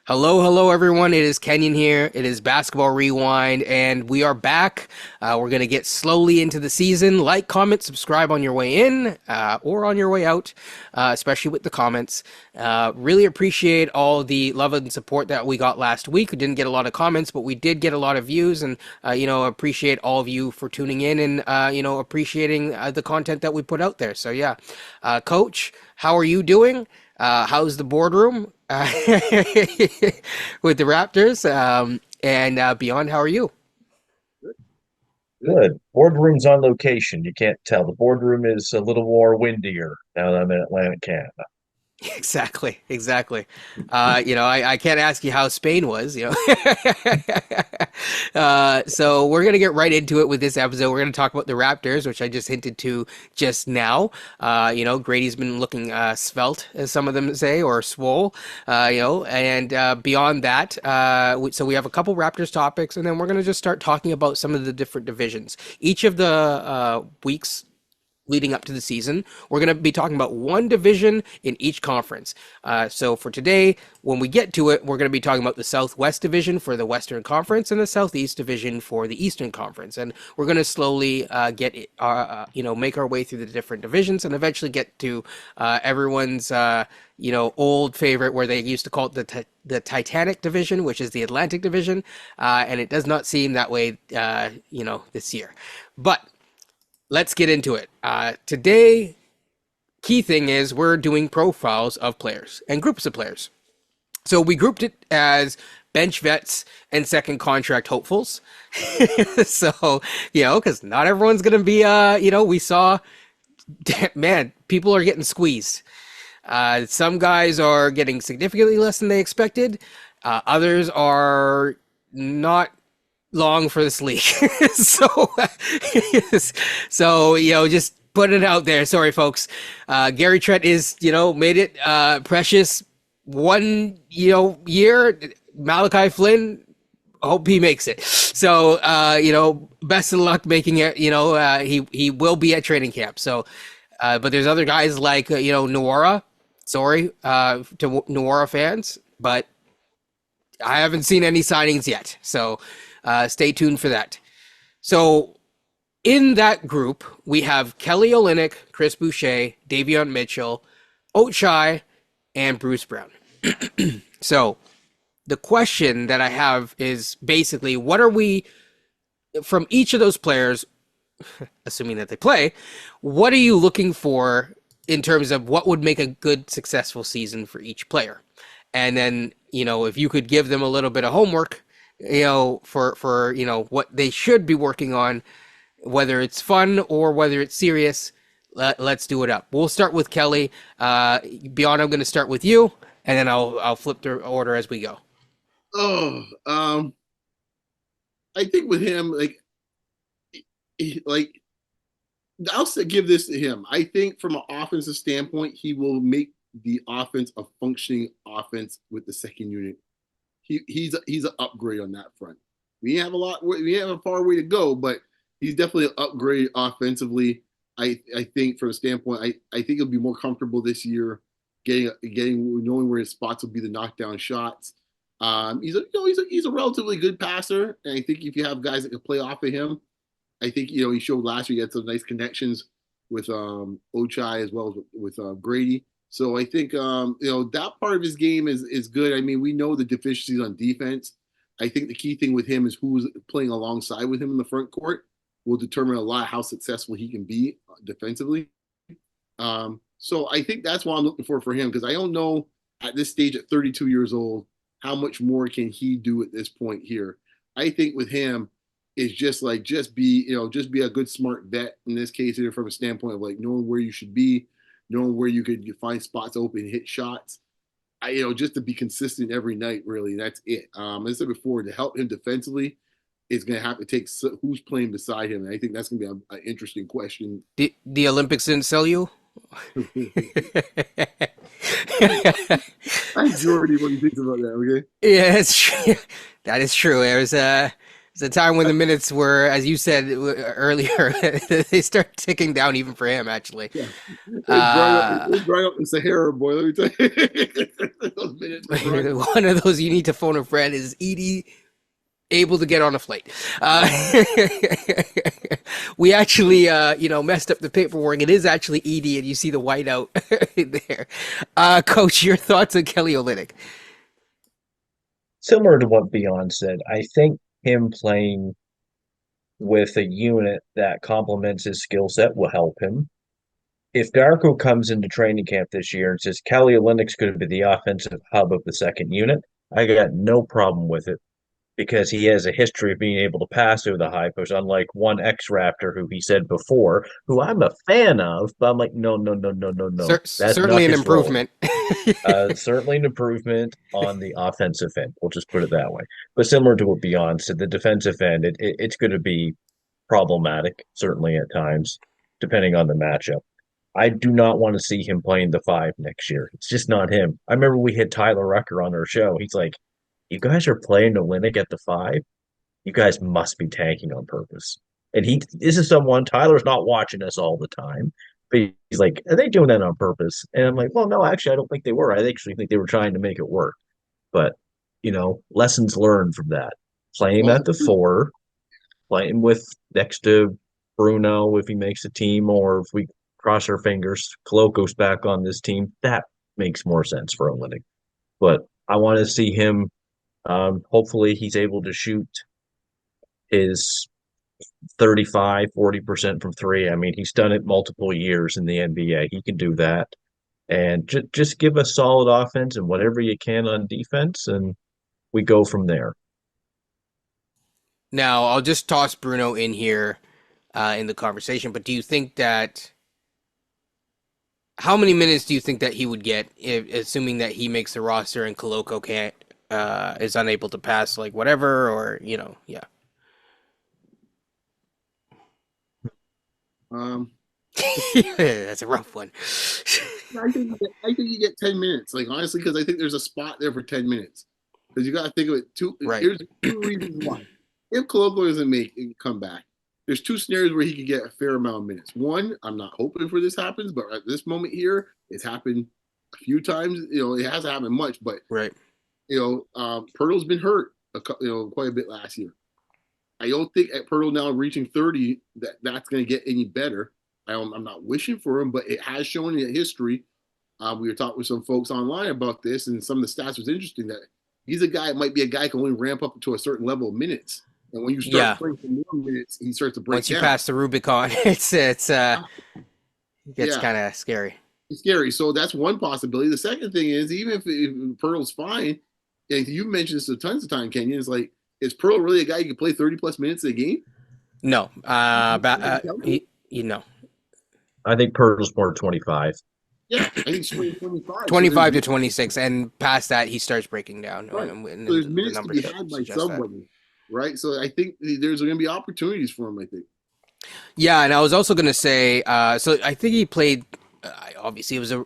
Hello, hello, everyone. It is Kenyon here. It is Basketball Rewind, and we are back. We're going to get slowly into the season. Like, comment, subscribe on your way in or on your way out, especially with the comments. Really appreciate all the love and support that we got last week. We didn't get a lot of comments, but we did get a lot of views, and appreciate all of you for tuning in and appreciating the content that we put out there. So yeah, Coach, how are you doing? How's the boardroom with the Raptors? And beyond, how are you? Good. Boardroom's on location. You can't tell. The boardroom is a little more windier now that I'm in Atlantic, Canada. Exactly, exactly. I can't ask you how Spain was, so we're gonna get right into it with this episode. We're gonna talk about the Raptors, which I just hinted to just now. Grady's been looking svelte, as some of them say, or swole. And beyond that, so we have a couple Raptors topics, and then we're gonna just start talking about some of the different divisions. Each of the weeks leading up to the season, we're going to be talking about one division in each conference. So for today, when we get to it, we're going to be talking about the Southwest Division for the Western Conference and the Southeast Division for the Eastern Conference. And we're going to slowly make our way through the different divisions and eventually get to everyone's old favorite, where they used to call it the Titanic Division, which is the Atlantic Division, and it does not seem that way, this year. But let's get into it. Today, key thing is we're doing profiles of players and groups of players. So we grouped it as bench vets and second contract hopefuls. So, because not everyone's going to be, we saw, man, people are getting squeezed. Some guys are getting significantly less than they expected. Others are not long for this league. so just put it out there. Sorry, folks. Gary Trent is, made it precious one, year. Malachi Flynn, hope he makes it. So, best of luck making it. He will be at training camp. So, but there's other guys like, Noora. Sorry to Noora fans, but I haven't seen any signings yet. So, stay tuned for that. So in that group, we have Kelly Olynk, Chris Boucher, Davion Mitchell, Ochai, and Bruce Brown. So the question that I have is basically, what are we, from each of those players, assuming that they play, what are you looking for in terms of what would make a good, successful season for each player? And then, if you could give them a little bit of homework, for what they should be working on, whether it's fun or whether it's serious. Let's do it up. We'll start with Kelly. Beyond, I'm going to start with you, and then I'll flip the order as we go. Oh, I think with him, like I'll give this to him. I think from an offensive standpoint, he will make the offense a functioning offense with the second unit. He's an upgrade on that front. We have a far way to go, but he's definitely an upgrade offensively. I think from a standpoint, I think he'll be more comfortable this year, knowing where his spots will be the knockdown shots. He's a relatively good passer, and I think if you have guys that can play off of him, I think he showed last year he had some nice connections with Ochai as well as with Gradey. So I think that part of his game is good. I mean, we know the deficiencies on defense. I think the key thing with him is who's playing alongside with him in the front court will determine a lot how successful he can be defensively. So I think that's what I'm looking for him, because I don't know at this stage at 32 years old how much more can he do at this point here. I think with him is just be a good smart vet in this case here, from a standpoint of like knowing where you should be, knowing where you find spots open, hit shots. Just to be consistent every night, really. That's it. As I said before, to help him defensively, it's going to have to take who's playing beside him. And I think that's going to be an interesting question. The Olympics didn't sell you? I'm Jordy what he thinks about that, okay? Yeah, it's true. That is true. There's a time when the minutes were, as you said earlier, they start ticking down even for him, actually. Yeah. It's Uh, drying up in Sahara, boy. Let me tell you. Those Right. One of those you need to phone a friend. Is Edie able to get on a flight? We actually, messed up the paperwork. It is actually Edie, and you see the whiteout there. Coach, your thoughts on Kelly Olynyk? Similar to what Beyond said, I think him playing with a unit that complements his skill set will help him. If Darko comes into training camp this year and says Kelly Olynyk's going to be the offensive hub of the second unit, I got no problem with it because he has a history of being able to pass over the high post, unlike one ex-Raptor who he said before, who I'm a fan of, but I'm like, no, no, no, no, no, no. That's not Certainly an his role. improvement. Certainly an improvement on the offensive end. We'll just put it that way. But similar to what Beyond said, the defensive end, it's going to be problematic, certainly at times, depending on the matchup. I do not want to see him playing the five next year. It's just not him. I remember we had Tyler Rucker on our show. He's like, "You guys are playing Olynyk at the five. You guys must be tanking on purpose." And this is someone Tyler's not watching us all the time, but he's like, "Are they doing that on purpose?" And I'm like, "Well, no, actually, I don't think they were. I actually think they were trying to make it work." But lessons learned from that. Play him Well, at the four, play him with next to Bruno if he makes a team, or if we cross our fingers, Coloco's back on this team. That makes more sense for Olynyk. But I want to see him. Hopefully, he's able to shoot his 35-40% from three. I mean, he's done it multiple years in the NBA. He can do that. And just give us solid offense and whatever you can on defense, and we go from there. Now, I'll just toss Bruno in here in the conversation, but do you think that how many minutes do you think that he would get, assuming that he makes the roster and Coloco can't is unable to pass like whatever, or yeah. Um, That's a rough one. I think you get 10 minutes. Like honestly, because I think there's a spot there for 10 minutes. Because you got to think of it too. Right. Here's two reasons why. If Coloco doesn't come back, there's two scenarios where he could get a fair amount of minutes. One, I'm not hoping for this happens, but at this moment here, it's happened a few times. It hasn't happened much, but Right. Pirtle's been hurt, quite a bit last year. I don't think at Pirtle now reaching 30 that's going to get any better. I'm not wishing for him, but it has shown in history. We were talking with some folks online about this, and some of the stats was interesting that he's a guy, might be a guy who can only ramp up to a certain level of minutes. And when you start playing for more minutes, he starts to break Once down. you pass the Rubicon, it gets kind of scary. It's scary. So that's one possibility. The second thing is, even if Pearl's fine, and you mentioned this a tons of time, Kenyon, is like, is Pearl really a guy who can play 30 plus minutes a game? No. I think Pirtle's more 25. Yeah, I think 25. 25 to 26, and past that, he starts breaking down. Right. And So there's minutes to be had by somebody, right? So I think there's going to be opportunities for him, I think. Yeah, and I was also going to say, so I think he played, obviously it was a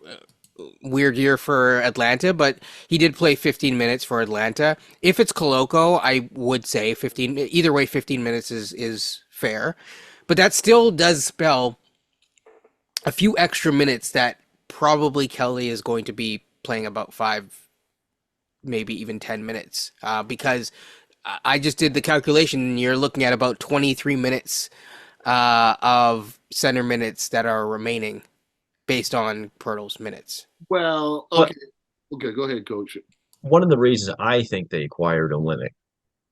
weird year for Atlanta, but he did play 15 minutes for Atlanta. If it's Coloco, I would say 15, either way, 15 minutes is fair. But that still does spell a few extra minutes that probably Kelly is going to be playing about 5, maybe even 10 minutes, because I just did the calculation, and you're looking at about 23 minutes of center minutes that are remaining based on Pirtle's minutes. Well, okay. Okay, go ahead, Coach. One of the reasons I think they acquired Olynyk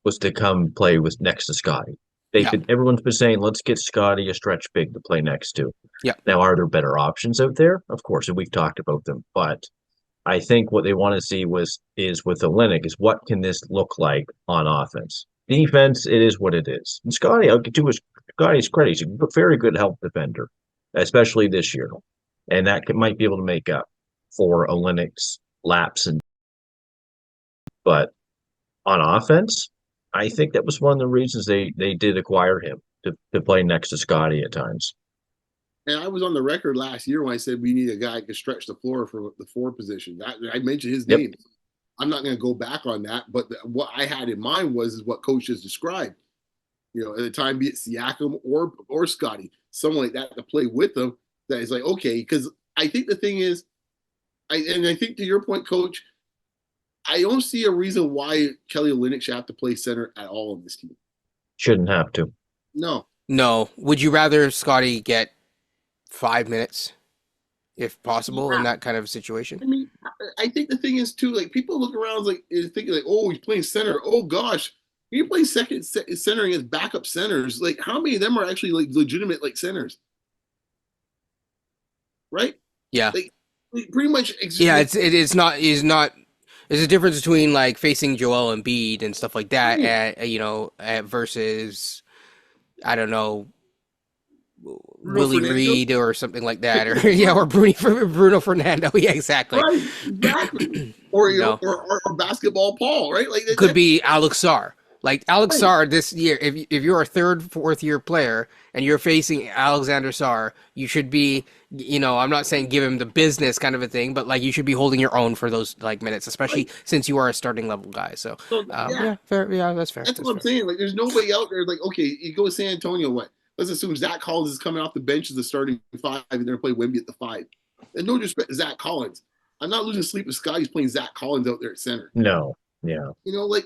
was to come play with next to Scotty. Everyone's been saying, let's get Scotty a stretch big to play next to. Yeah. Now, are there better options out there? Of course, and we've talked about them. But I think what they want to see is with Olynyk is what can this look like on offense? Defense, it is what it is. And Scotty, I'll get to Scotty's credit. He's a very good help defender, especially this year. And that might be able to make up for Olynyk's lapse. But on offense, I think that was one of the reasons they did acquire him to play next to Scotty at times. And I was on the record last year when I said we need a guy who can stretch the floor for the 4 position. I mentioned his name. I'm not going to go back on that, but what I had in mind is what Coach just described. At the time, be it Siakam or Scotty, someone like that to play with them. That is like, okay, because I think the thing is, I think to your point, Coach, I don't see a reason why Kelly Olynk should have to play center at all in this team. Shouldn't have to. No. No. Would you rather Scotty get 5 minutes if possible in Yeah. that kind of situation? I mean, I think the thing is too, like people look around like thinking like, oh, he's playing center. Oh gosh, you play center against backup centers. Like, how many of them are actually like legitimate like centers, right? Yeah. Like pretty much. Yeah, it's not there's a difference between like facing Joel Embiid and stuff like that, versus I don't know Bruno Willie Fernando? Reed or something like that, or yeah, or Bruno Fernando. Yeah, exactly. Right, exactly. Or No, or basketball Paul, right? Like could be Alex Sarr. Like Alex Right. Sarr this year, if you're a third, fourth year player and you're facing Alexander Sarr, you should be, I'm not saying give him the business kind of a thing, but like you should be holding your own for those like minutes, especially Right. since you are a starting level guy. So, So yeah, yeah, fair. Yeah, that's fair. that's That's what I'm fair. saying. Like, there's nobody out there. Like, okay, you go to San Antonio. What? Let's assume Zach Collins is coming off the bench as the starting five, and they're playing Wemby at the five. And no disrespect to Zach Collins, I'm not losing sleep with Scott. He's playing Zach Collins out there at center. No. Yeah. I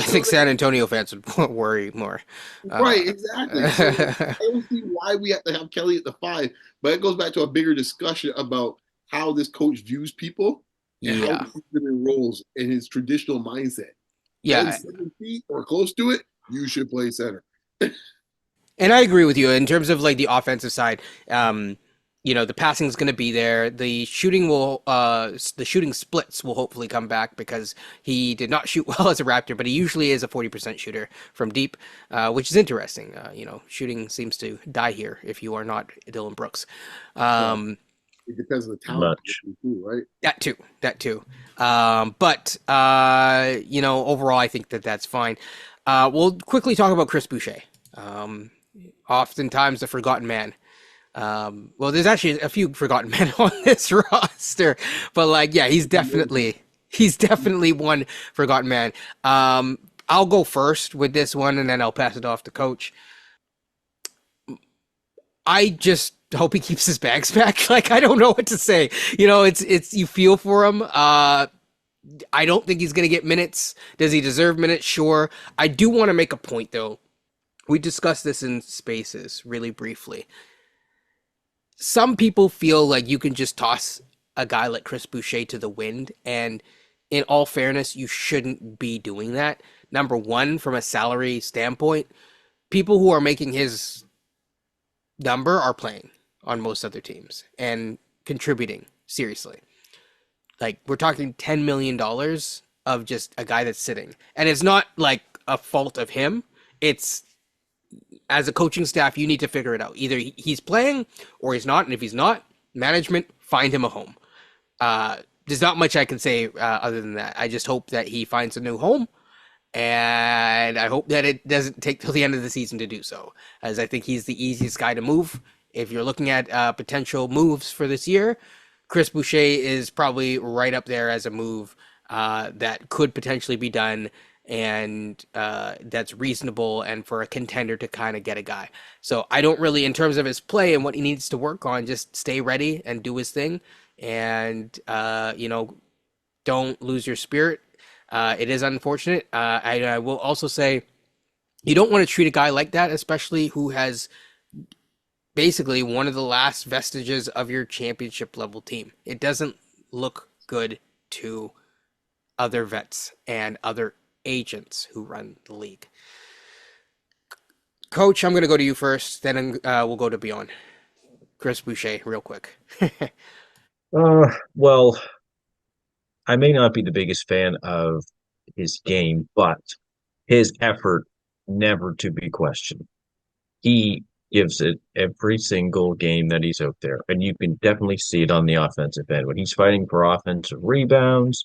think San Antonio fans would worry more. Right, exactly. So I don't see why we have to have Kelly at the five, but it goes back to a bigger discussion about how this coach views people and how Yeah, he sees them in roles and his traditional mindset. yeah, 7 feet or close to it, you should play center. and I agree with you in terms of like the offensive side. The passing is going to be there. The shooting splits will hopefully come back because he did not shoot well as a Raptor, but he usually is a 40% shooter from deep, which is interesting. Shooting seems to die here if you are not Dylan Brooks. It depends on the talent, too, right? That too. But overall, I think that's fine. We'll quickly talk about Chris Boucher. Oftentimes the forgotten man. Well, there's actually a few forgotten men on this roster, but like, yeah, he's definitely one forgotten man. I'll go first with this one, and then I'll pass it off to Coach. I just hope he keeps his bags back. Like, I don't know what to say. It's you feel for him. I don't think he's gonna get minutes. Does he deserve minutes? Sure. I do want to make a point though. We discussed this in Spaces really briefly. Some people feel like you can just toss a guy like Chris Boucher to the wind, and in all fairness, you shouldn't be doing that. Number one, from a salary standpoint, people who are making his number are playing on most other teams and contributing seriously. Like, we're talking $10 million of just a guy that's sitting, and it's not like a fault of him. It's as a coaching staff, you need to figure it out. Either he's playing or he's not. And if he's not, management, find him a home. There's not much I can say other than that. I just hope that he finds a new home. And I hope that it doesn't take till the end of the season to do so, as I think he's the easiest guy to move. If you're looking at potential moves for this year, Chris Boucher is probably right up there as a move that could potentially be done, and that's reasonable, and for a contender to kind of get a guy. So I don't really, in terms of his play and what he needs to work on, just stay ready and do his thing, and don't lose your spirit. It is unfortunate. I will also say you don't want to treat a guy like that, especially who has basically one of the last vestiges of your championship level team. It doesn't look good to other vets and other agents who run the league. Coach, I'm going to go to you first, then we'll go to Beyond. Chris Boucher, real quick. Well, I may not be the biggest fan of his game, but his effort never to be questioned. He gives it every single game that he's out there, and you can definitely see it on the offensive end when he's fighting for offensive rebounds.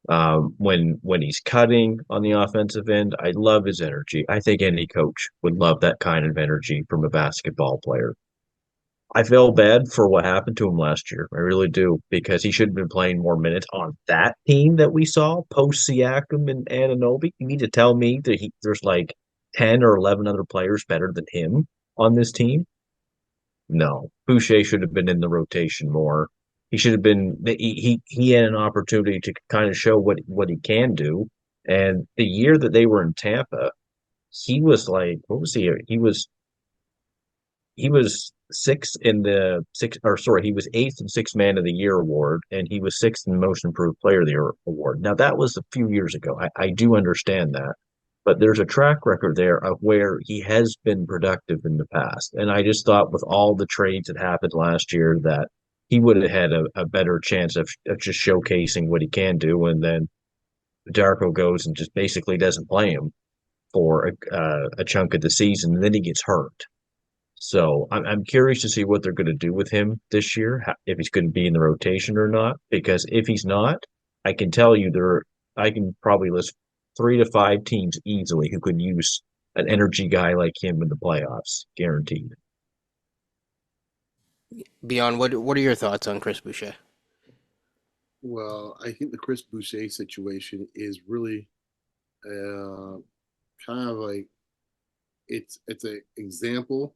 When he's cutting on the offensive end, I love his energy. I think any coach would love that kind of energy from a basketball player. I feel bad for what happened to him last year. I really do, because he should have been playing more minutes on that team that we saw post Siakam and Anunoby. You need to tell me that there's like 10 or 11 other players better than him on this team? No. Boucher should have been in the rotation more. He should have been. He had an opportunity to kind of show what he can do. And the year that they were in Tampa, he was like, what was he? He was sixth in the six, or sorry, he was eighth in sixth man of the year award, and he was sixth in most improved player of the year award. Now that was a few years ago. I do understand that, but there's a track record there of where he has been productive in the past. And I just thought with all the trades that happened last year that he would have had a better chance of just showcasing what he can do. And then Darko goes and just basically doesn't play him for a chunk of the season, and then he gets hurt. So I'm curious to see what they're going to do with him this year, if he's going to be in the rotation or not. Because if he's not, I can tell you I can probably list 3 to 5 teams easily who could use an energy guy like him in the playoffs, guaranteed. Beyond, what are your thoughts on Chris Boucher? Well, I think the Chris Boucher situation is really kind of like it's an example,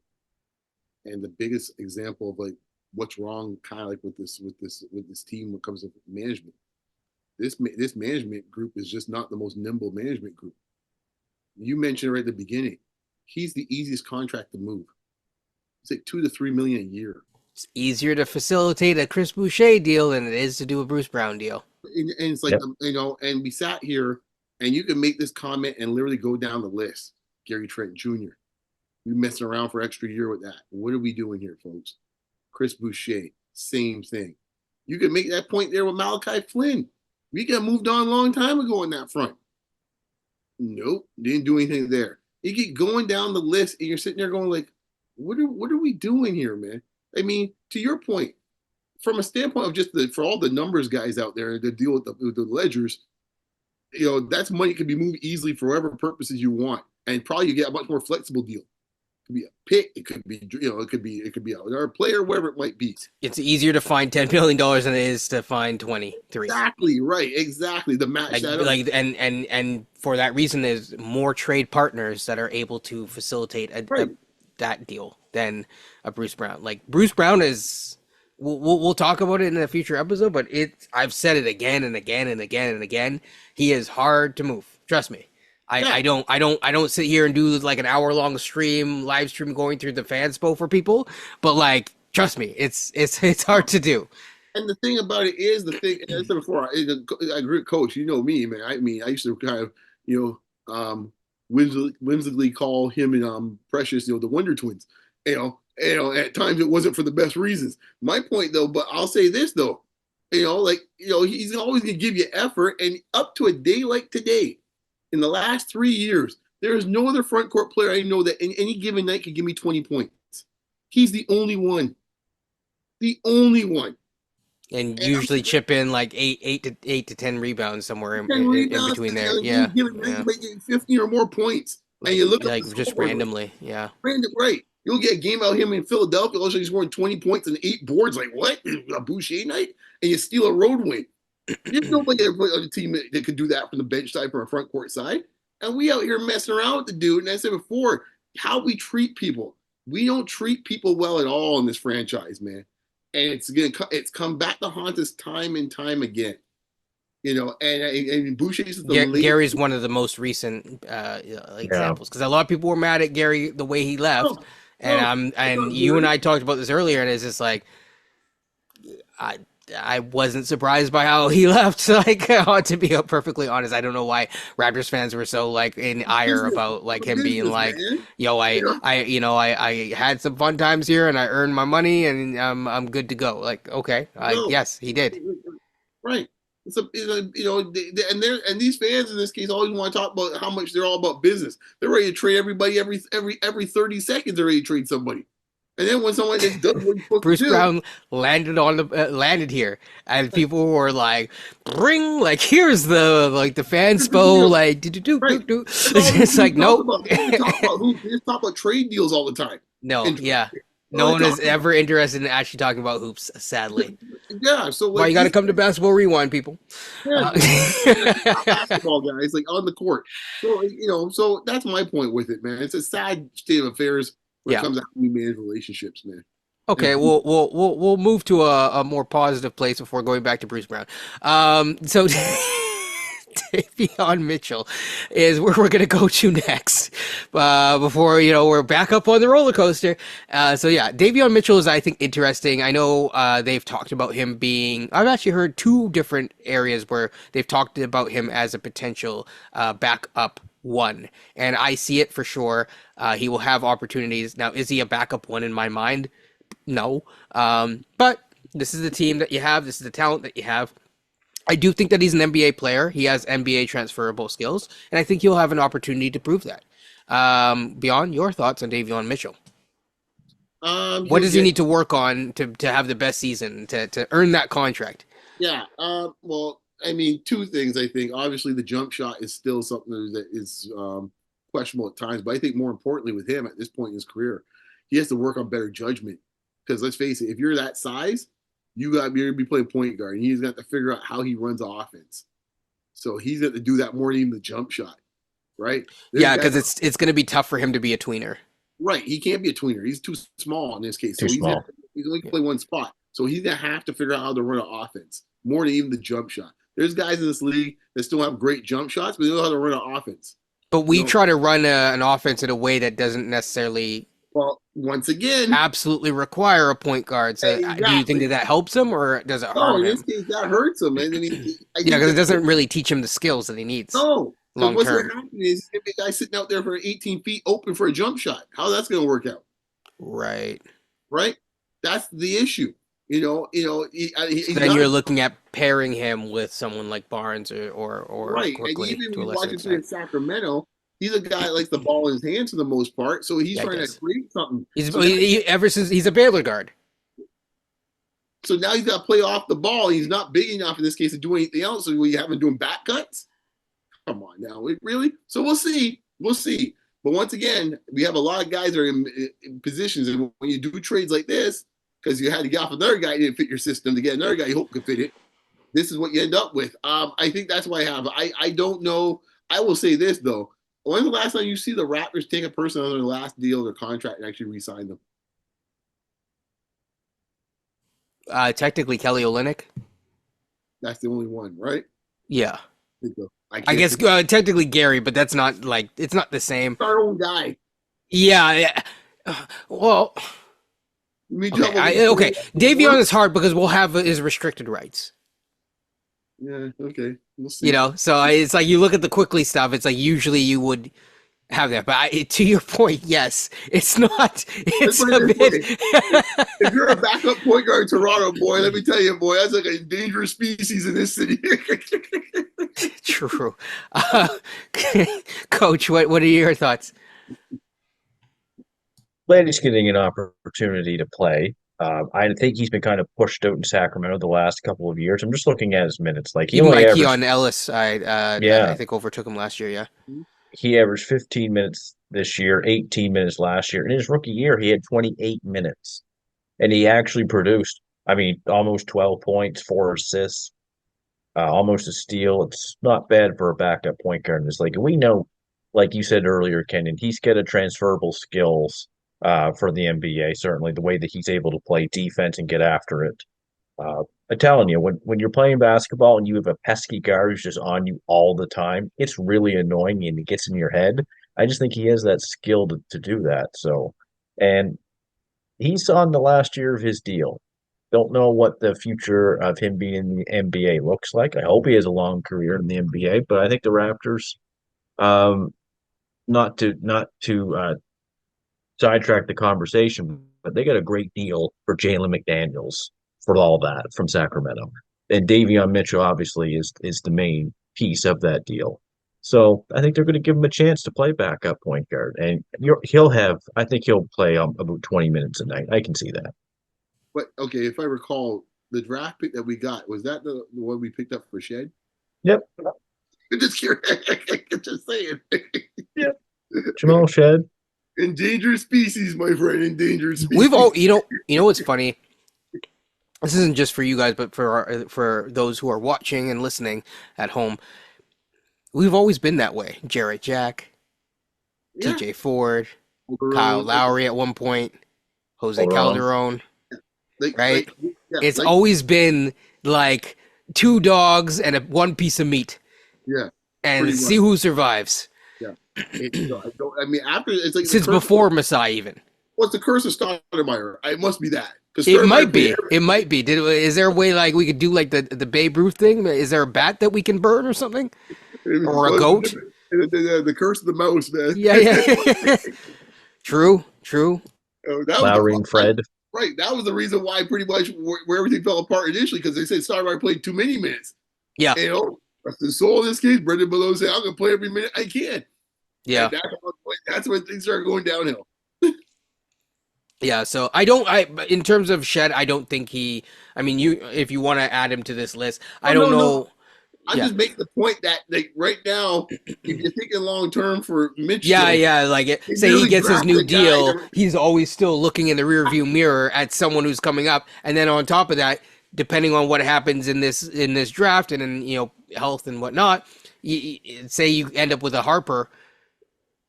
and the biggest example of like what's wrong, kind of like with this team when it comes to management. This management group is just not the most nimble management group. You mentioned right at the beginning, he's the easiest contract to move. It's like $2 to $3 million a year. It's easier to facilitate a Chris Boucher deal than it is to do a Bruce Brown deal. And it's like, yep. And we sat here, and you can make this comment and literally go down the list. Gary Trent Jr. We messing around for extra year with that. What are we doing here, folks? Chris Boucher, same thing. You can make that point there with Malachi Flynn. We got moved on a long time ago on that front. Nope, didn't do anything there. You get going down the list, and you're sitting there going like, what are we doing here, man? I mean, to your point, from a standpoint of just for all the numbers guys out there to deal with the ledgers, that's money can be moved easily for whatever purposes you want, and probably you get a much more flexible deal. It could be a pick, it could be it could be a player, whatever it might be. It's easier to find $10 million than it is to find 23. Exactly right, exactly. The match and for that reason, there's more trade partners that are able to facilitate that deal than a Bruce Brown. Like Bruce Brown is, we'll talk about it in a future episode, but I've said it again and again and again and again. He is hard to move. Trust me. I don't sit here and do like an hour-long live stream going through the fanspo for people, but like, trust me, it's hard to do. And the thing about it is, I said before, I agree with Coach. You know me, man. I mean, I used to kind of, whimsically call him and Precious, the Wonder Twins. At times it wasn't for the best reasons. My point, though, but I'll say this though, he's always gonna give you effort, and up to a day like today, in the last 3 years, there is no other front court player I know that in any given night could give me 20 points. He's the only one. The only one. And usually chip in like 8 to 10 rebounds somewhere in between there. Yeah. You get 15 or more points. And you look like just randomly. Yeah. Random, right. You'll get a game out of him in Philadelphia. Also, he's scoring 20 points and 8 boards. Like, what? A Boucher night? And you steal a road win. There's nobody on the team that could do that from the bench side, from a front court side. And we out here messing around with the dude. And I said before, how we treat people. We don't treat people well at all in this franchise, man. And it's come back to haunt us time and time again. And Boucher's Gary's one of the most recent examples, because a lot of people were mad at Gary the way he left. You and I talked about this earlier, and it's just like, I wasn't surprised by how he left. Like, to be perfectly honest, I don't know why Raptors fans were so like in ire about like him being like, I had some fun times here and I earned my money and I'm good to go. Like, okay, yes, he did. Right. And these fans in this case always want to talk about how much they're all about business. They're ready to trade everybody every 30 seconds. They're ready to trade somebody. And then when someone just does what he's supposed Bruce to do, Brown landed here, and people were like, here's the fanspo, like do. It's like, nope. Just talk about trade deals all the time. No, yeah. No one is ever interested in actually talking about hoops, sadly. Yeah, so why you got to come to Basketball Rewind, people? Yeah, basketball guys, like on the court. So so that's my point with it, man. It's a sad state of affairs when it comes to how we manage relationships, man. Okay, And we'll move to a more positive place before going back to Bruce Brown. So Davion Mitchell is where we're gonna go to next. Before we're back up on the roller coaster. So yeah, Davion Mitchell is I think interesting. I know they've talked about him being. I've actually heard two different areas where they've talked about him as a potential backup one, and I see it for sure. He will have opportunities. Now, is he a backup one in my mind? No. But this is the team that you have. This is the talent that you have. I do think that he's an NBA player. He has NBA transferable skills, and I think he'll have an opportunity to prove that. Beyond your thoughts on Davion Mitchell, what he'll does he get need to work on to have the best season to earn that contract? yeah. Well, I mean, two things. I think obviously the jump shot is still something that is questionable at times, but I think more importantly with him at this point in his career, he has to work on better judgment. Because let's face it, if you're that size, you're gonna be playing point guard, and he's got to figure out how he runs offense. So he's got to do that more than even the jump shot, right? There's Yeah, guys, because it's going to be tough for him to be a tweener. right. He can't be a tweener. He's too small in this case. So Too small. he's only Yeah. can play one spot. So he's gonna have to figure out how to run an offense more than even the jump shot. There's guys in this league that still have great jump shots, but they don't know how to run an offense. But we No. try to run an offense in a way that doesn't necessarily Well, once again, absolutely require a point guard. So do you think exactly. that helps him or does it No, harm in this him? case, that hurts him. And I mean, I Yeah, think because it that doesn't really teach him the skills that he needs no. Because long what's term. going to happen is if a guy sitting out there for 18 feet open for a jump shot, how that's going to work out, Right. right? That's the issue. So He's then got you're to looking at pairing him with someone like Barnes or right. And quickly even to when a you lesser watch him play in extent. Sacramento, he's a guy that likes the ball in his hands for the most part. So he's Yeah, he trying to does. create something. He's So now, ever since he's a Baylor guard. so now he's got to play off the ball. He's not big enough in this case to do anything else. So we have him doing back cuts. Come on now, really? So we'll see. We'll see. But once again, we have a lot of guys that are in positions, and when you do trades like this, because you had to get off another guy who didn't fit your system to get another guy you hope could fit it, this is what you end up with. I think that's why I have. I don't know. I will say this though. When's the last time you see the Raptors take a person on their last deal of their contract and actually re-sign them? Technically Kelly Olynk. That's the only one, right? Yeah. I I can't guess think technically Gary, but that's not like it's not the same. of our own guy. Yeah, yeah. Well, We okay. double- Okay. Davion is hard because we'll have his restricted rights. Yeah. Okay. We'll see. So it's like you look at the quickly stuff. It's like usually you would have that, but to your point, yes, it's not. It's put it a this bit. If you're a backup point guard in Toronto, boy, let me tell you, boy, that's like a dangerous species in this city. True. Coach, what are your thoughts? Glad he's getting an opportunity to play. I think he's been kind of pushed out in Sacramento the last couple of years. I'm just looking at his minutes. Like he Even only by averaged, Keon Ellis, I yeah, think overtook him last year. Yeah. he averaged 15 minutes this year, 18 minutes last year. In his rookie year, he had 28 minutes, and he actually produced. I mean, almost 12 points, 4 assists, almost a steal. It's not bad for a backup point guard in this league. And we know, like you said earlier, Kenan, he's got a transferable skills for the NBA. Certainly, the way that he's able to play defense and get after it. I'm telling you, when you're playing basketball and you have a pesky guard who's just on you all the time, it's really annoying and it gets in your head. I just think he has that skill to do that. So, and he's on the last year of his deal. Don't know what the future of him being in the NBA looks like. I hope he has a long career in the NBA, but I think the Raptors, um, not to sidetrack the conversation, but they got a great deal for Jalen McDaniels for all that from Sacramento. And Davion Mitchell obviously is the main piece of that deal. So I think they're going to give him a chance to play backup point guard, and I think he'll play about 20 minutes a night. I can see that. But okay, if I recall, the draft pick that we got was that the one we picked up for Shed? Yep. Just curious. Just saying. Yep. Jamal Shed. Endangered species, my friend. Endangered species. We've all, what's funny? This isn't just for you guys, but for those who are watching and listening at home. We've always been that way. Jarrett Jack, Yeah. TJ Ford, Calderon. Kyle Lowry at one point, Jose Calderon. Calderon. right? Yeah, It's always been like two dogs and one piece of meat, yeah, and pretty see much. who survives. Yeah. I mean, after it's like the Since curse. before Masai, even. What's the curse of Stoudemire? It must be that because It Stoudemire might played be. It might be. Is there a way like we could do like the Babe Ruth thing? Is there a bat that we can burn or something, everything. or a goat? The curse of the mouse, man. Yeah, yeah. True, true. That was Lowry and Fred. right. That was the reason why pretty much where everything fell apart initially because they said Stoudemire played too many minutes. Yeah. And, that's the soul of this case. Brendan Below said, "I'm gonna play every minute I can." Yeah. And that's when things started going downhill. Yeah, so in terms of Shed, I don't think I mean, if you want to add him to this list, I don't know. No. I'm just making the point that like right now, if you're thinking long term for Mitchell, like say he gets his new deal, he's always still looking in the rearview mirror at someone who's coming up, and then on top of that, depending on what happens in this draft and in health and whatnot, say you end up with a Harper,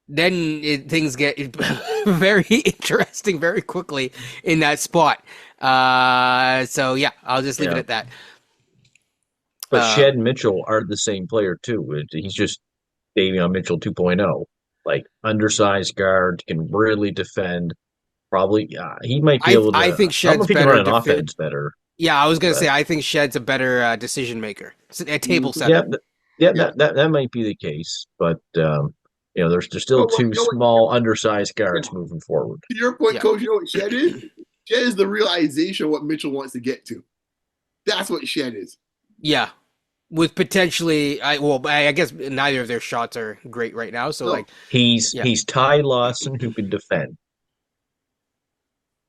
then things get very interesting very quickly in that spot. So yeah, I'll just leave it at that. But Shed and Mitchell are the same player too. He's just Davion Mitchell 2.0, like undersized guard, can really defend. Probably, he might be able to. I think I don't know Shed's if he can better run an offense better. Yeah, I was gonna say I think Shed's a better decision maker, a table setter. That might be the case, but there's still two small, undersized guards moving forward. To your point, Coach, you know what Shed is? Shed is the realization of what Mitchell wants to get to. That's what Shed is. Yeah, with potentially, I guess neither of their shots are great right now. So he's Ty Lawson who can defend.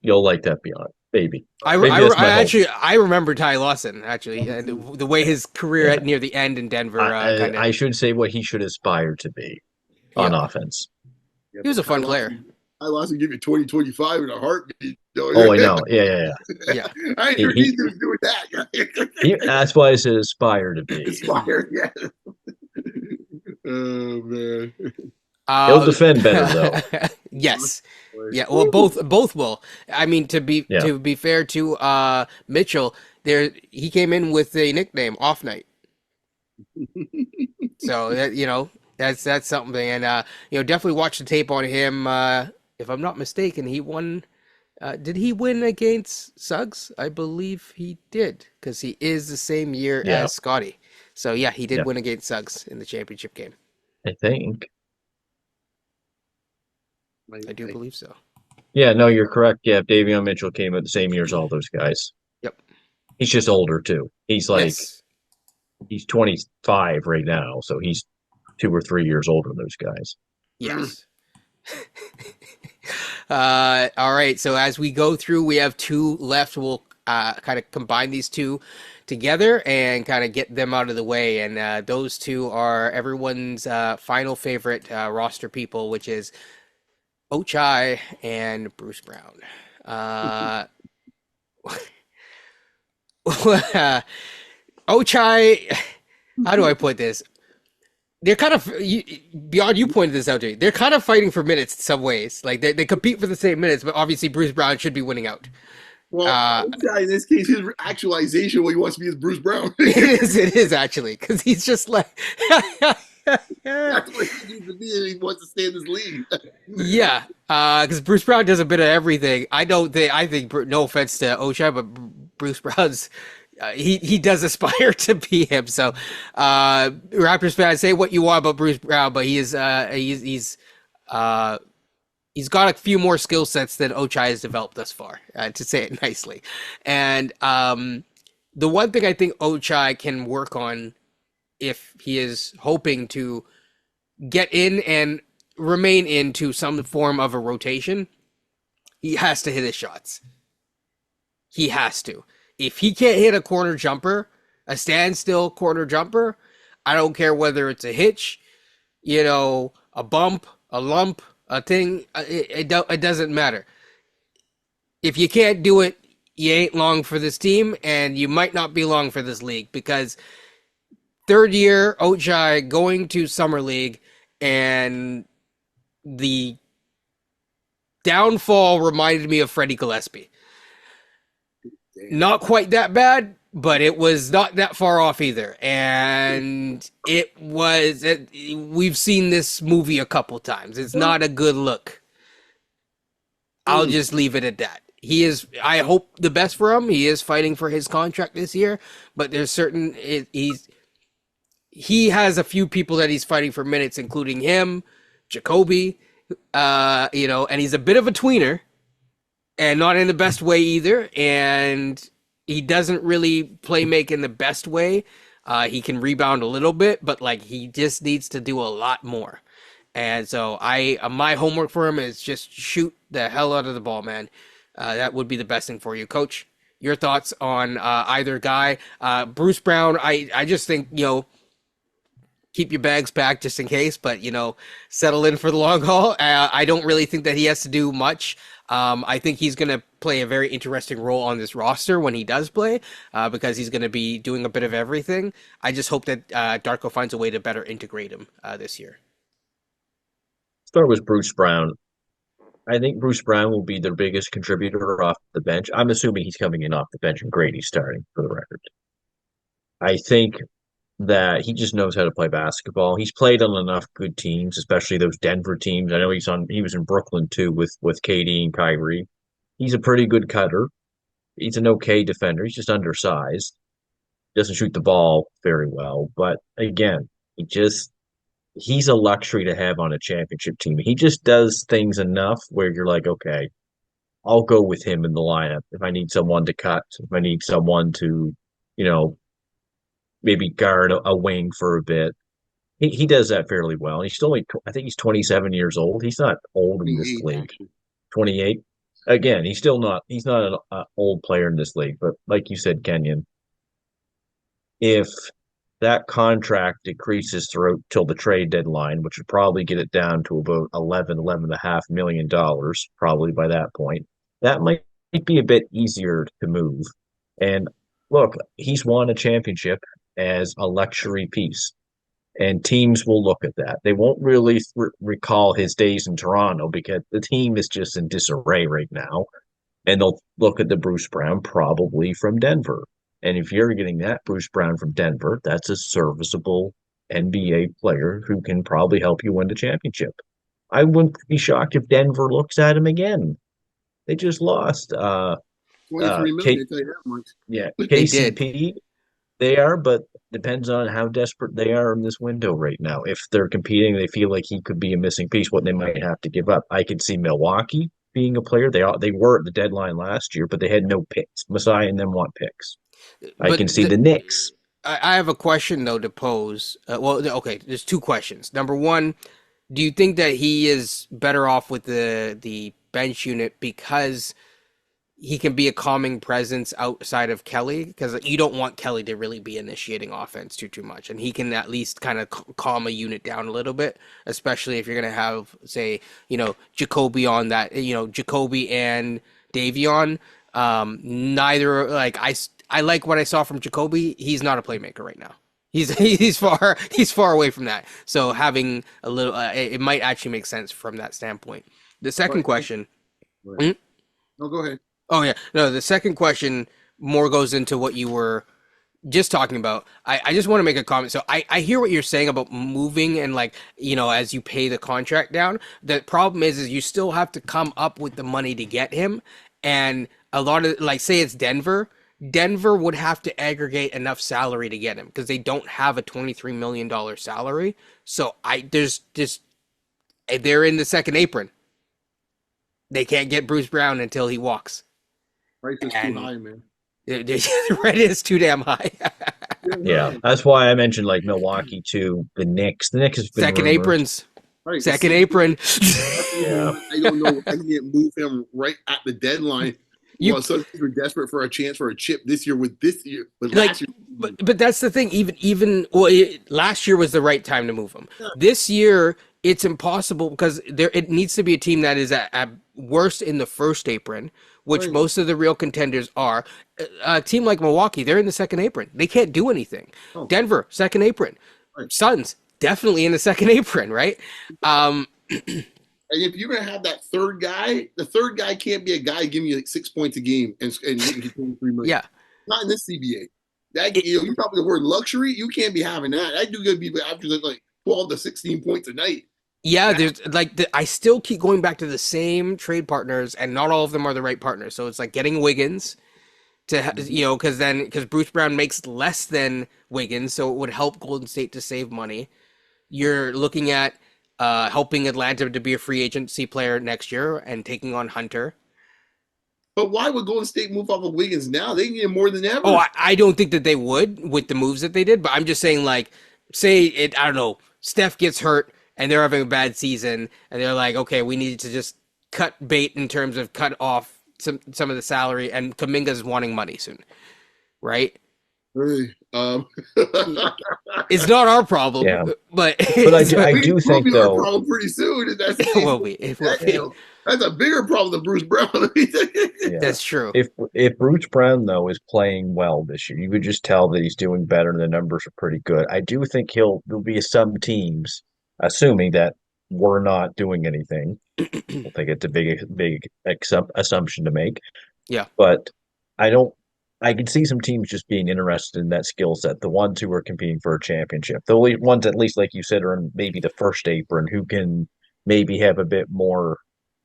You'll like that beyond, baby. I remember Ty Lawson actually, and the way his career near the end in Denver. I should say what he should aspire to be on offense. Yeah, he was a fun player. Ty Lawson give you 20-25 in a heartbeat. Oh, I know. Yeah. I ain't heard he's doing that. That's why I said aspire to be. Aspire, yeah. Oh man. He'll defend better though. Yes. Yeah. Well, both will. I mean, to be fair to Mitchell, he came in with a nickname, Off Night. So that that's something, and definitely watch the tape on him. If I'm not mistaken, he won. Did he win against Suggs? I believe he did, because he is the same year as Scotty. So yeah, he did win against Suggs in the championship game. I think. I do believe so. Yeah, no, you're correct. Yeah, Davion Mitchell came at the same year as all those guys. Yep. He's just older too. He's he's 25 right now, so he's 2 or 3 years older than those guys. Yes. All right. So as we go through, we have 2 left. We'll kind of combine these 2 together and kind of get them out of the way. And those 2 are everyone's final favorite roster people, which is Ochai and Bruce Brown. Ochai, how do I put this? They're kind of, beyond you pointed this out to me, they're kind of fighting for minutes in some ways. Like they compete for the same minutes, but obviously Bruce Brown should be winning out. Well, in this case, his actualization, what he wants to be is Bruce Brown. It is actually, because he's just like... That's what he needs to be, and he wants to stay in this league. Yeah, because Bruce Brown does a bit of everything. I think, no offense to Ochai, but Bruce Brown's, he does aspire to be him. So, Raptors fans, say what you want about Bruce Brown, but he's got a few more skill sets than Ochai has developed thus far, to say it nicely. And the one thing I think Ochai can work on, if he is hoping to get in and remain into some form of a rotation, he has to hit his shots. He has to. If he can't hit a corner jumper, a standstill corner jumper, I don't care whether it's a hitch, a bump, a lump, a thing, it doesn't matter. If you can't do it, you ain't long for this team, and you might not be long for this league, because third year Ochai going to Summer League, and the downfall reminded me of Freddie Gillespie. not quite that bad, but it was not that far off either. And we've seen this movie a couple times. It's not a good look. I'll just leave it at that. I hope the best for him. He is fighting for his contract this year, but there's he has a few people that he's fighting for minutes, including him, Jacoby, and he's a bit of a tweener and not in the best way either. And he doesn't really play make in the best way. He can rebound a little bit, but like he just needs to do a lot more. And so my homework for him is just shoot the hell out of the ball, man. That would be the best thing for you. Coach, your thoughts on either guy? Bruce Brown, I just think, keep your bags packed just in case, but, settle in for the long haul. I don't really think that he has to do much. I think he's going to play a very interesting role on this roster when he does play, because he's going to be doing a bit of everything. I just hope that Darko finds a way to better integrate him this year. Start with Bruce Brown. I think Bruce Brown will be their biggest contributor off the bench. I'm assuming he's coming in off the bench and Grady's starting, for the record. I think that he just knows how to play basketball. He's played on enough good teams, especially those Denver teams. I know he was in Brooklyn too with KD and Kyrie. He's a pretty good cutter. He's an okay defender. He's just undersized. Doesn't shoot the ball very well, but again, he's a luxury to have on a championship team. He just does things enough where you're like, okay, I'll go with him in the lineup if I need someone to cut, if I need someone to, maybe guard a wing for a bit. He does that fairly well. He's still I think he's 27 years old. He's not old in this league. Actually. 28. Again, he's not an old player in this league. But like you said, Kenyon, if that contract decreases till the trade deadline, which would probably get it down to about $11.5 million, probably by that point, that might be a bit easier to move. And look, he's won a championship as a luxury piece, and teams will look at that. They won't really recall his days in Toronto because the team is just in disarray right now, and they'll look at the Bruce Brown probably from Denver. And if you're getting that Bruce Brown from Denver, that's a serviceable NBA player who can probably help you win the championship. I wouldn't be shocked if Denver looks at him again. They just lost 23 million, tell you that much. Yeah, They did. KCP, they are, but depends on how desperate they are in this window right now. If they're competing, they feel like he could be a missing piece, what they might have to give up. I could see Milwaukee being a player. They were at the deadline last year, but they had no picks. Masai and them want picks. I can see the Knicks. I have a question, though, to pose. Okay, there's two questions. Number one, do you think that he is better off with the bench unit because he can be a calming presence outside of Kelly? Because you don't want Kelly to really be initiating offense too much, and he can at least kind of calm a unit down a little bit, especially if you're going to have, say, Jacoby on that, Jacoby and Davion. Neither, like, I like what I saw from Jacoby. He's not a playmaker right now. He's far away from that. So having a little, it might actually make sense from that standpoint. The second question. No, go ahead. Oh yeah, no. The second question more goes into what you were just talking about. I just want to make a comment. So I hear what you're saying about moving and, like, as you pay the contract down. The problem is you still have to come up with the money to get him, and a lot of, like, say it's Denver would have to aggregate enough salary to get him because they don't have a $23 million salary. So they're in the second apron. They can't get Bruce Brown until he walks. Price is too high, man. The rent is too damn high. Yeah, that's why I mentioned, like, Milwaukee too. The Knicks has been Second rumored. aprons. Right. Second apron. Yeah. I don't know. I can't move him right at the deadline. So we're desperate for a chance for a chip this year with this year. But last year, but that's the thing. Last year was the right time to move him. Yeah. This year, it's impossible because it needs to be a team that is at worst in the first apron, which most of the real contenders are. A team like Milwaukee, they're in the second apron. They can't do anything. Oh. Denver, second apron. Right. Suns, definitely in the second apron, right? And if you're gonna have that third guy, the third guy can't be a guy giving you like 6 points a game and making 23 million. Yeah. Not in this CBA. That It- you talking the word luxury, you can't be having that. That dude gonna be averaging like 12 to 16 points a night. Yeah, there's like I still keep going back to the same trade partners, and not all of them are the right partners. So it's like getting Wiggins to because Bruce Brown makes less than Wiggins, so it would help Golden State to save money. You're looking at helping Atlanta to be a free agency player next year and taking on Hunter. But why would Golden State move off of Wiggins now? They need him more than ever. Oh, I don't think that they would with the moves that they did, but I'm just saying, like, say it, I don't know, Steph gets hurt and they're having a bad season, and they're like, okay, we need to just cut bait in terms of cut off some of the salary, and Kuminga's wanting money soon, right? Hey, It's not our problem, Yeah. but I do think, will be our though, problem pretty soon. And that's it will be. It will be. That's a bigger problem than Bruce Brown. yeah. That's true. If Bruce Brown, though, is playing well this year, you could just tell that he's doing better and the numbers are pretty good. I do think there'll be some teams, assuming that we're not doing anything. I think it's a big assumption to make. Yeah. But I can see some teams just being interested in that skill set. The ones who are competing for a championship, the ones, at least like you said, are in maybe the first apron, who can maybe have a bit more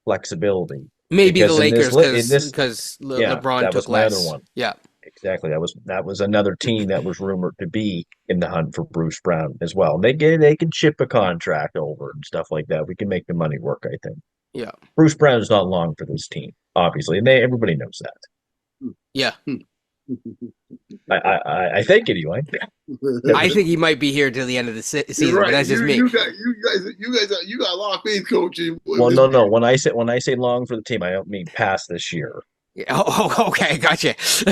flexibility. Maybe the Because in this Lakers because yeah, LeBron that took was my less. other one. Yeah. Exactly. That was another team that was rumored to be in the hunt for Bruce Brown as well. And they can chip a contract over and stuff like that. We can make the money work, I think. Yeah. Bruce Brown is not long for this team, obviously, and everybody knows that. Yeah. I think anyway. I think he might be here till the end of the season, right. but that's just me. You got a lot of faith coaching. Well, no. When I say long for the team, I don't mean past this year. Yeah. Oh, okay, gotcha. So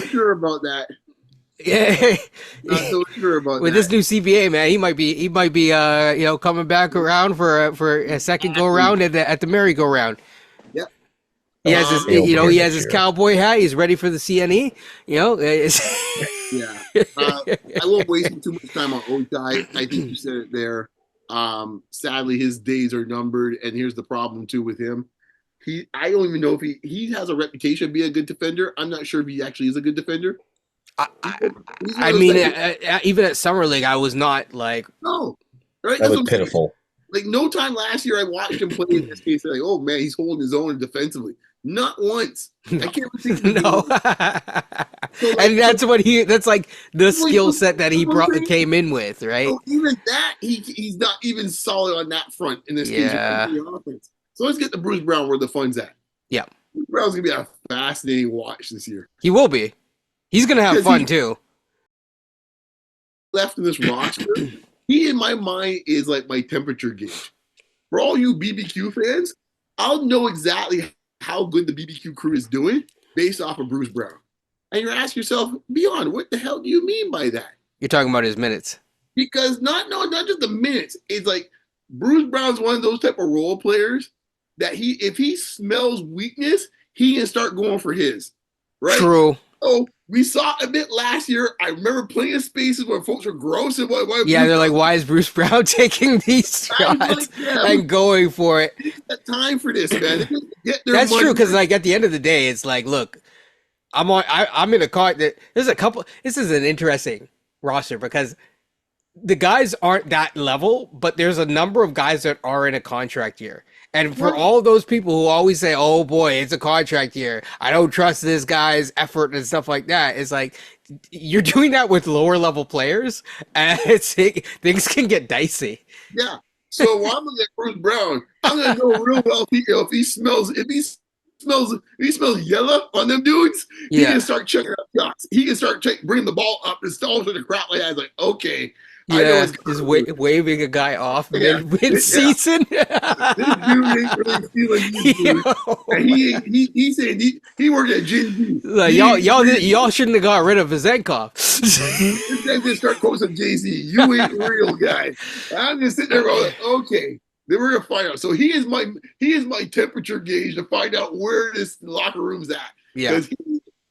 sure about that. Yeah. Not so sure about With that. this new CBA, man, he might be coming back around for a second go around at the merry-go-round. Yep. He has his he has his cowboy hat. He's ready for the CNE. Yeah. I won't waste too much time on Ochai. I think you said it there. Sadly, his days are numbered, and here's the problem too with him. I don't even know if he has a reputation of being a good defender. I'm not sure if he actually is a good defender. I mean, even at Summer League, I was not like no, right? That was pitiful. Like no time last year, I watched him play in this case. Like, oh man, he's holding his own defensively. Not once. I can't think. No. And that's what that's like the skill set that he came in with, right? So even that, he's not even solid on that front in this case. Offense. So let's get to Bruce Brown where the fun's at. Yeah. Bruce Brown's gonna be a fascinating watch this year. He will be. He's gonna have fun too. Left in this roster, he in my mind is like my temperature gauge. For all you BBQ fans, I'll know exactly how good the BBQ crew is doing based off of Bruce Brown. And you're asking yourself, Beyond, what the hell do you mean by that? You're talking about his minutes. Because not just the minutes. It's like Bruce Brown's one of those type of role players that if he smells weakness, he can start going for his. Right? True. So we saw a bit last year. I remember plenty of spaces where folks were gross and they're like, why is Bruce Brown taking these shots and going for it? Got time for this, man. That's true, because like at the end of the day, it's like, look, I'm in a car that this is an interesting roster because the guys aren't that level, but there's a number of guys that are in a contract year. And for all those people who always say, oh boy, it's a contract year, I don't trust this guy's effort and stuff like that, it's like, you're doing that with lower level players, and things can get dicey. Yeah. So while I'm looking at Bruce Brown, I'm gonna know real well if he smells yellow on them dudes, he can start checking up shots. He can start bringing the ball up and stall to the crowd like that. It's like, okay. Yeah, just waving a guy off mid-season. This dude ain't really feeling you. And he said he worked at Jay-Z. Like, y'all shouldn't have got rid of Vezenkov. This guy just start quoting Jay-Z. You ain't real, guy. I'm just sitting there going, okay. Then we're gonna find out. So he is my temperature gauge to find out where this locker room's at. Yeah.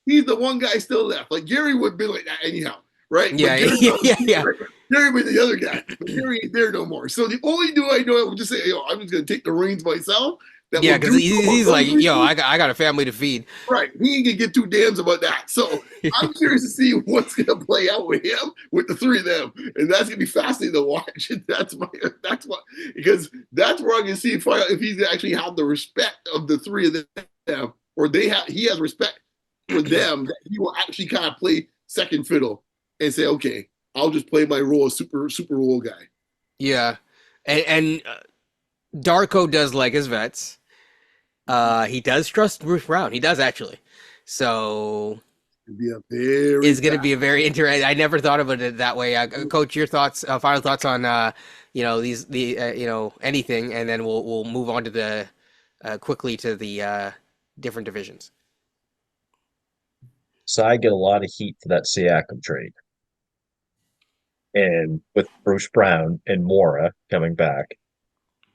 He's the one guy still left. Like Gary would be like that anyhow. right? Yeah, But yeah. Gary was the other guy. But Gary ain't there no more. So the only dude I know that would just say, yo, I'm just gonna take the reins myself. That Yeah, will because do he's those like, yo, reasons. I got a family to feed. Right. He ain't gonna get two damns about that. So I'm curious to see what's gonna play out with him, with the three of them. And that's gonna be fascinating to watch. That's what because that's where I'm gonna see if he's actually have the respect of the three of them, or he has respect for them that he will actually kind of play second fiddle and say, okay, I'll just play my role as super role guy. Yeah, and Darko does like his vets. He does trust Bruce Brown. He does actually. So It'd be a very it's going to be a very interesting. I never thought of it that way. Coach, your thoughts, final thoughts on anything, and then we'll move on to the quickly to the different divisions. So I get a lot of heat for that Siakam trade. And with Bruce Brown and Mora coming back,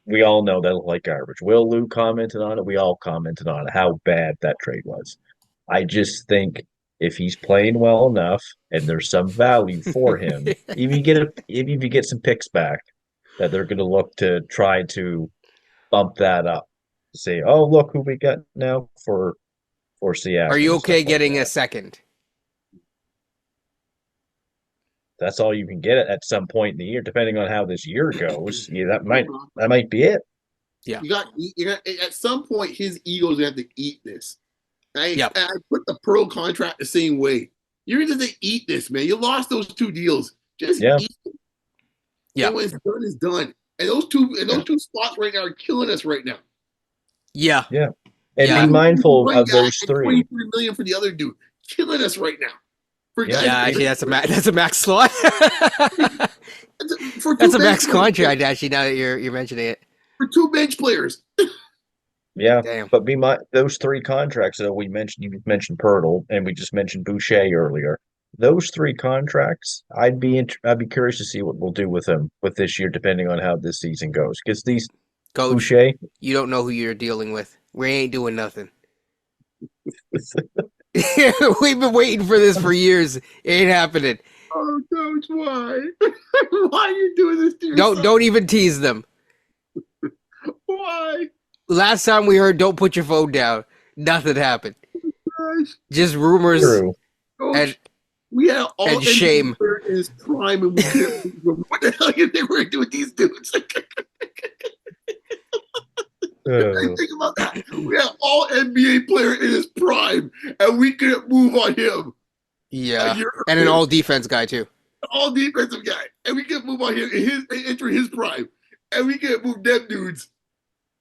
we all know they look like garbage. Will Lou commented on it. We all commented on it, how bad that trade was. I just think if he's playing well enough and there's some value for him, even if you get some picks back, that they're going to look to try to bump that up. Say, oh look who we got now for Are Siakam you and stuff okay like getting a that. second? That's all you can get at some point in the year, depending on how this year goes. Yeah, that might be it. Yeah. You got at some point his ego's gonna have to eat this. Yep. I put the Pearl contract the same way. You're gonna have to eat this, man. You lost those two deals. Just Yeah. eat it. Yeah. And when it's done, it's done. And those two spots right now are killing us right now. Yeah. Yeah. And Yeah. be mindful One of guy those and three. 23 million for the other dude. Killing us right now. For Yeah. guys, Yeah, actually, that's a max slot. for That's two a bench max players, contract. Actually, now that you're mentioning it. for two bench players. Yeah. Damn. But those three contracts that you mentioned Pirtle and we just mentioned Boucher earlier. Those three contracts, I'd be curious to see what we'll do with them with this year, depending on how this season goes. Because these Coach, Boucher, you don't know who you're dealing with. We ain't doing nothing. We've been waiting for this for years. It ain't happening. Oh, Coach, why? Why are you doing this to yourself? Don't even tease them. Why? Last time we heard, don't put your phone down. Nothing happened. Gosh. Just rumors true. Coach, and we had all and shame. in his prime, and we couldn't. What the hell you think we're doing with these dudes? Think about that. We had all NBA player in his prime, and we couldn't move on him. Yeah, and an all defense guy too. All defensive guy, and we couldn't move on him in entering his prime, and we can't move them dudes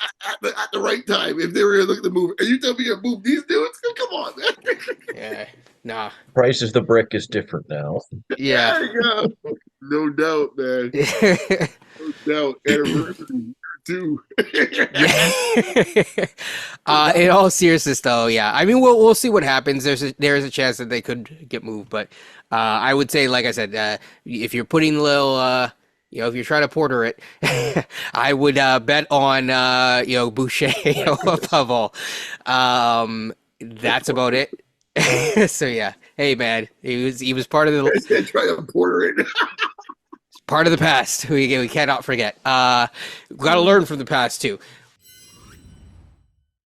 at the right time if they were looking to move. And you tell me to move these dudes? Come on, man. Yeah, nah. Price of the brick is different now. Yeah. There you go. No doubt, man. No doubt. Anniversary too. In all seriousness, though, yeah. I mean, we'll see what happens. There is a chance that they could get moved, but I would say, like I said, if you're putting a little, if you're trying to porter it, I would bet on Boucher above all. That's about it. So yeah, hey man, he was part of I said try to porter it. part of the past. We cannot forget. We got to learn from the past too.